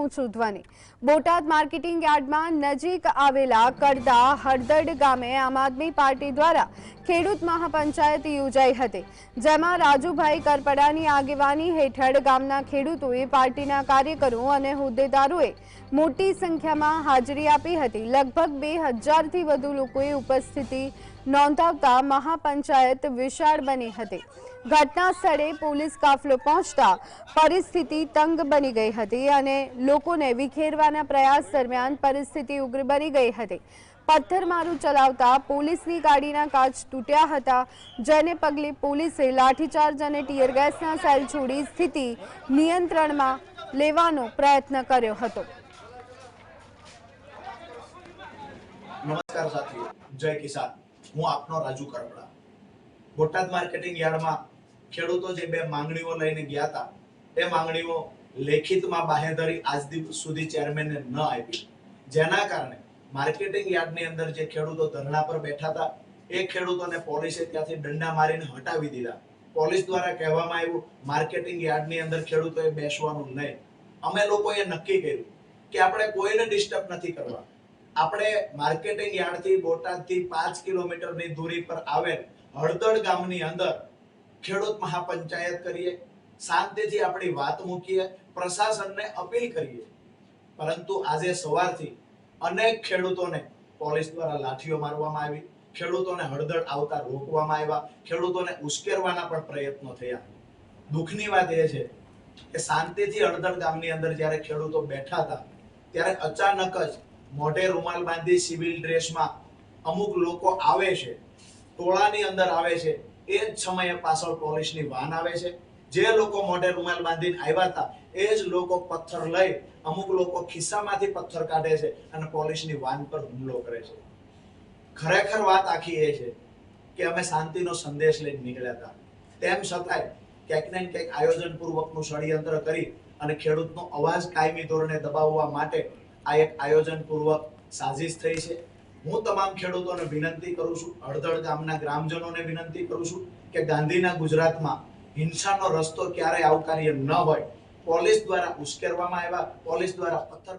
ઊંચું ધ્વનિ। બોટાદ માર્કેટિંગ યાર્ડમાં નજીક આવેલા કરદા હળદડ ગામે આમ આદમી પાર્ટી દ્વારા ખેડૂત મહાપંચાયત યોજાઈ હતી, જેમાં રાજુભાઈ કરપડાની આગેવાની હેઠળ ગામના ખેડૂતોએ, પાર્ટીના કાર્યકરો અને હોદ્દેદારોએ મોટી સંખ્યામાં હાજરી આપી હતી। લગભગ 2000થી વધુ લોકોએ ઉપસ્થિતિ નોંધાવતા મહાપંચાયત વિશાળ બની હતી। ઘટના સ્થળે પોલીસ કાફલો પહોંચતા પરિસ્થિતિ તંગ બની ગઈ હતી અને લોકોને વિખેરવાના પ્રયાસ દરમિયાન પરિસ્થિતિ ઉગ્ર બની ગઈ હતી। પથ્થરમારો ચલાવતા પોલીસની ગાડીના કાચ તૂટ્યા હતા, જેને પગલે પોલીસે લાઠીચાર્જ અને ટીયર ગેસના સેલ છોડી સ્થિતિ નિયંત્રણમાં લેવાનો પ્રયત્ન કર્યો હતો। નમસ્કાર સાથીઓ, જય કિસાન। હું આપનો રાજુ કરપડા। બોટાદ માર્કેટિંગ યાર્ડમાં ખેડૂતો જે બે માંગણીઓ લઈને ગયા હતા, એ માંગણીઓ લેખિતમાં બાહેધરી આજ દિવસ સુધી ચેરમેનને ન આપી, જેના કારણે માર્કેટિંગ યાર્ડની અંદર જે ખેડૂતો ધરણા પર બેઠા હતા, એ ખેડૂતોને પોલીસે ત્યાંથી દંડા મારીને હટાવી દીધા। પોલીસ દ્વારા કહેવામાં આવ્યું માર્કેટિંગ યાર્ડની અંદર ખેડૂતોએ બેસવાનું નહીં। અમે લોકોએ નક્કી કર્યું કે આપણે કોઈને ડિસ્ટર્બ નથી કરવા। આપણે માર્કેટિંગ યાર્ડથી બોટાદથી 5 કિલોમીટરની દૂરી પર આવેલ હળદડ ગામની અંદર ખેડૂત મહાપંચાયત કરીએ, શાંતિથી આપણી વાત મૂકીએ, પ્રશાસનને અપીલ કરીએ। પરંતુ આજે સવારથી અનેક ખેડૂતોને પોલીસ દ્વારા લાઠીઓ મારવામાં આવી, ખેડૂતોને હળદડ આવતા રોકવામાં આવ્યા, ખેડૂતોને ઉશ્કેરવાના પણ પ્રયત્નો થયા। દુઃખની વાત એ છે કે શાંતિથી હળદડ ગામની અંદર જ્યારે ખેડૂતો બેઠા હતા, ત્યારે અચાનક જ મોઢે રૂમાલ બાંધી સિવિલ ડ્રેસમાં અમુક લોકો આવે છે, ટોળાની અંદર આવે છે। એ જ સમયે પાછળ પોલીસની વાન આવે છે। જે લોકો મોઢે રૂમાલ બાંધીને આવ્યા હતા, એ જ લોકો પથ્થર લઈ, અમુક લોકો ખિસ્સામાંથી પથ્થર કાઢે છે અને પોલીસની વાન પર હુમલો કરે છે। ખરેખર વાત આખી એ છે કે અમે શાંતિનો સંદેશ લઈને નીકળ્યા હતા, તેમ છતાંય ક્યાંક ને ક્યાંક આયોજનપૂર્વકનું ષડયંત્ર કરી અને ખેડૂતનો અવાજ કાયમી ધોરણે દબાવવા માટે આ એક આયોજનપૂર્વક સાજિશ થઈ છે। હું તમામ ખેડૂતોને વિનંતી કરું છું, હળદડ ગામના ગ્રામજનોને વિનંતી કરું છું કે ગાંધીના ગુજરાતમાં હિંસાનો રસ્તો ક્યારેય આવકાર્ય ન હોય। પોલીસ દ્વારા ઉશ્કેરવામાં આવ્યા, પોલીસ દ્વારા પથ્થર